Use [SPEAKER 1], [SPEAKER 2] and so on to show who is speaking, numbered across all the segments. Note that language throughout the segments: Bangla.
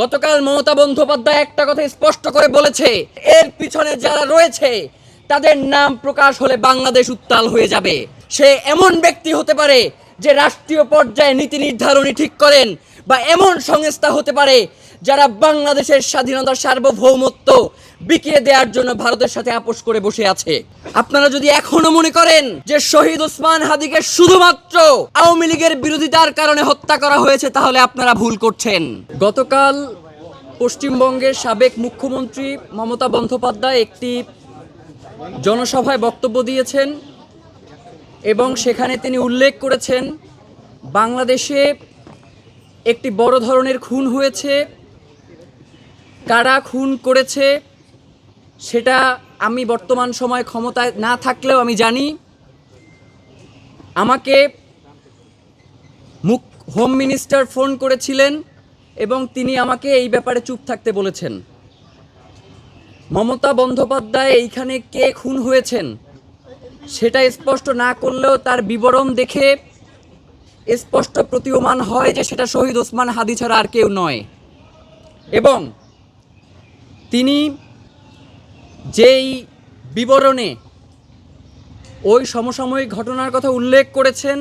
[SPEAKER 1] গতকাল মমতা বন্দ্যোপাধ্যায় একটা কথা স্পষ্ট করে বলেছে, এর পিছনে যারা রয়েছে তাদের নাম প্রকাশ হলে বাংলাদেশ উত্তাল হয়ে যাবে। সে এমন ব্যক্তি হতে পারে যে রাষ্ট্রীয় পর্যায়ে নীতি নির্ধারণী ঠিক করেন, বা এমন সংস্থা হতে পারে যারা বাংলাদেশের স্বাধীনতা সার্বভৌমত্ব বিকিয়ে দেওয়ার জন্য ভারতের সাথে আপোষ করে বসে আছে। আপনারা যদি এখনো মনে করেন যে শহীদ ওসমান হাদিকে শুধুমাত্র আওয়ামী লীগের বিরোধিতার কারণে হত্যা করা হয়েছে, তাহলে আপনারা ভুল করছেন। গতকাল পশ্চিমবঙ্গের সাবেক মুখ্যমন্ত্রী মমতা বন্দ্যোপাধ্যায় একটি জনসভায় বক্তব্য দিয়েছেন এবং সেখানে তিনি উল্লেখ করেছেন বাংলাদেশে একটি বড় ধরনের খুন হয়েছে। কারা খুন করেছে সেটা আমি বর্তমান সময় ক্ষমতায় না থাকলেও আমি জানি। আমাকে হোম মিনিস্টার ফোন করেছিলেন এবং তিনি আমাকে এই ব্যাপারে চুপ থাকতে বলেছেন। মমতা বন্দ্যোপাধ্যায় এইখানে কে খুন হয়েছেন সেটা স্পষ্ট না করলেও তার বিবরণ দেখে স্পষ্ট প্রতীয়মান হয় যে সেটা শহীদ ওসমান হাদি ছাড়া আর কেউ নয়। এবং তিনি যেই বিবরণে ওই সমসাময়িক ঘটনার কথা উল্লেখ করেছেন,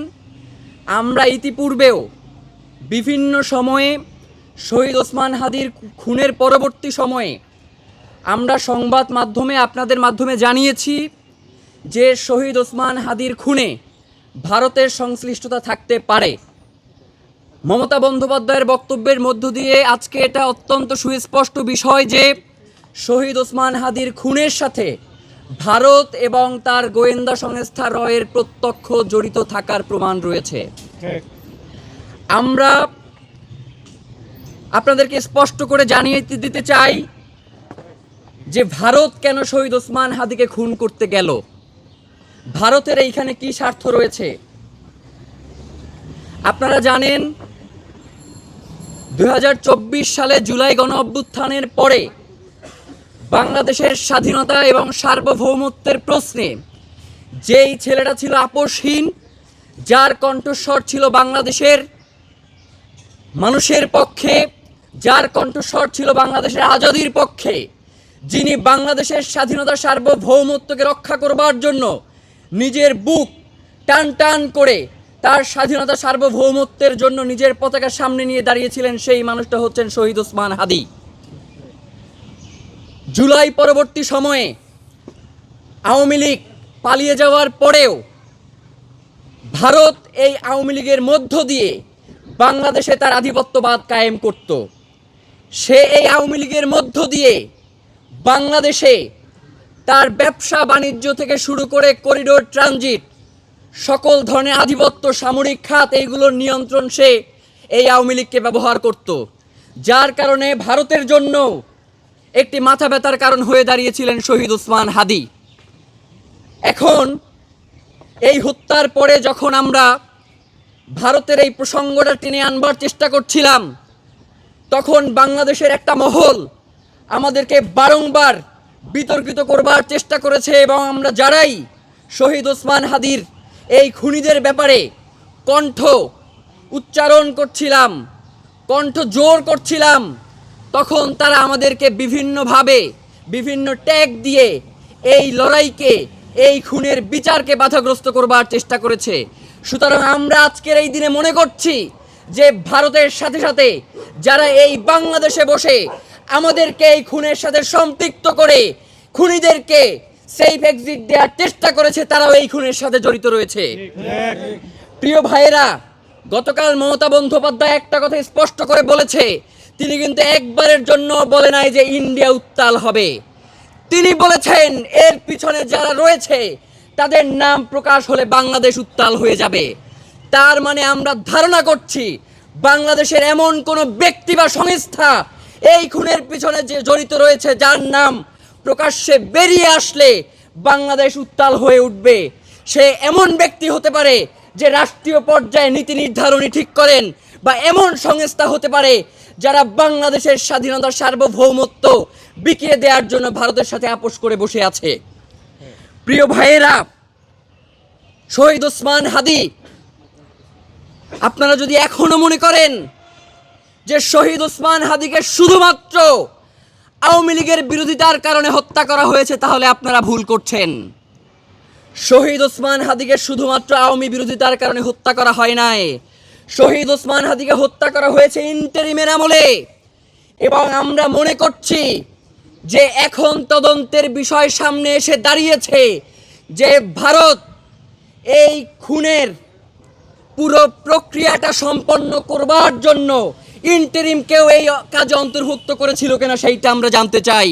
[SPEAKER 1] আমরা ইতিপূর্বেও বিভিন্ন সময়ে শহীদ ওসমান হাদির খুনের পরবর্তী সময়ে আমরা সংবাদ মাধ্যমে আপনাদের মাধ্যমে জানিয়েছি যে শহীদ ওসমান হাদির খুনে ভারতের সংশ্লিষ্টতা থাকতে পারে। মমতা বন্দ্যোপাধ্যায়ের বক্তব্যের মধ্য দিয়ে আজকে এটা অত্যন্ত সুস্পষ্ট বিষয় যে শহীদ ওসমান হাদির খুনের সাথে ভারত এবং তার গোয়েন্দা সংস্থা রয়ের প্রত্যক্ষ জড়িত থাকার প্রমাণ রয়েছে। আমরা আপনাদেরকে স্পষ্ট করে জানিয়ে দিতে চাই যে ভারত কেন শহীদ ওসমান হাদিকে খুন করতে গেল, ভারতের এইখানে কি স্বার্থ রয়েছে। আপনারা জানেন 2024 সালে জুলাই গণ অভ্যুত্থানের পরে বাংলাদেশের স্বাধীনতা এবং সার্বভৌমত্বের প্রশ্নে যেই ছেলেটা ছিল আপোষহীন, যার কণ্ঠস্বর ছিল বাংলাদেশের মানুষের পক্ষে, যার কণ্ঠস্বর ছিল বাংলাদেশের আজাদির পক্ষে, যিনি বাংলাদেশের স্বাধীনতা সার্বভৌমত্বকে রক্ষা করবার জন্য নিজের বুক টান টান করে তার স্বাধীনতা সার্বভৌমত্বের জন্য নিজের পতাকার সামনে নিয়ে দাঁড়িয়েছিলেন, সেই মানুষটা হচ্ছেন শহীদ ওসমান হাদি। জুলাই পরবর্তী সময়ে আওয়ামী লীগ পালিয়ে যাওয়ার পরেও ভারত এই আওয়ামী লীগের মধ্য দিয়ে বাংলাদেশে তার আধিপত্যবাদ কায়েম করত। সে এই আওয়ামী লীগের মধ্য দিয়ে বাংলাদেশে তার ব্যবসা বাণিজ্য থেকে শুরু করে করিডোর ট্রানজিট সকল ধরনের আধিপত্য, সামরিক খাত, এইগুলোর নিয়ন্ত্রণ সে এই আওয়ামী লীগকে ব্যবহার করত, যার কারণে ভারতের জন্য একটি মাথা ব্যথার কারণ হয়ে দাঁড়িয়েছিলেন শহীদ ওসমান হাদি। এখন এই হত্যার পরে যখন আমরা ভারতের এই প্রসঙ্গটা টেনে আনবার চেষ্টা করছিলাম, তখন বাংলাদেশের একটা মহল আমাদেরকে বারংবার বিতর্কিত করবার চেষ্টা করেছে এবং আমরা যারাই শহীদ ওসমান হাদির এই খুনিদের ব্যাপারে কণ্ঠ উচ্চারণ করছিলাম, কণ্ঠ জোর করছিলাম, তখন তারা আমাদেরকে বিভিন্নভাবে বিভিন্ন ট্যাগ দিয়ে এই লড়াইকে, এই খুনের বিচারকে বাধাগ্রস্ত করবার চেষ্টা করেছে। সুতরাং আমরা আজকের এই দিনে মনে করছি যে ভারতের সাথে সাথে যারা এই বাংলাদেশে বসে আমাদেরকে এই খুনের সাথে সম্পৃক্ত করে খুনিদেরকে সেফ এক্সিট দেওয়ার চেষ্টা করেছে, তারাও এই খুনের সাথে জড়িত রয়েছে। প্রিয় ভাইয়েরা, গতকাল মমতা বন্দ্যোপাধ্যায় একটা কথা স্পষ্ট করে বলেছে, তিনি কিন্তু একবারের জন্য বলে নাই যে ইন্ডিয়া উত্তাল হবে। তিনি বলেছেন এর পিছনে যারা রয়েছে তাদের নাম প্রকাশ হলে বাংলাদেশ উত্তাল হয়ে যাবে। তার মানে আমরা ধারণা করছি বাংলাদেশের এমন কোনো ব্যক্তি বা সংস্থা এই খুনের পিছনে যে জড়িত রয়েছে, যার নাম প্রকাশ্যে বেরিয়ে আসলে বাংলাদেশ উত্তাল হয়ে উঠবে। সে এমন ব্যক্তি হতে পারে যে রাষ্ট্রীয় পর্যায়ে নীতি নির্ধারণী ঠিক করেন, বা এমন সংস্থা হতে পারে যারা বাংলাদেশের স্বাধীনতা সার্বভৌমত্ব বিকিয়ে দেওয়ার জন্য ভারতের সাথে আপোষ করে বসে আছে। প্রিয় ভাইয়েরা, শহীদ ওসমান হাদি, আপনারা যদি এখনো মনে করেন যে শহীদ ওসমান হাদিকে শুধুমাত্র আওয়ামী লীগের বিরোধিতার কারণে হত্যা করা হয়েছে, তাহলে আপনারা ভুল করছেন। শহীদ ওসমান হাদিকে শুধুমাত্র আওয়ামী বিরোধিতার কারণে হত্যা করা হয় নাই। শহীদ ওসমান হাদিকে হত্যা করা হয়েছে ইন্টারিমের আমলে। এবং আমরা মনে করছি যে এখন তদন্তের বিষয় সামনে এসে দাঁড়িয়েছে যে ভারত এই খুনের পুরো প্রক্রিয়াটা সম্পন্ন করবার জন্য ইন্টারিমকেও এই কাজে অন্তর্ভুক্ত করেছিল কিনা সেইটা আমরা জানতে চাই।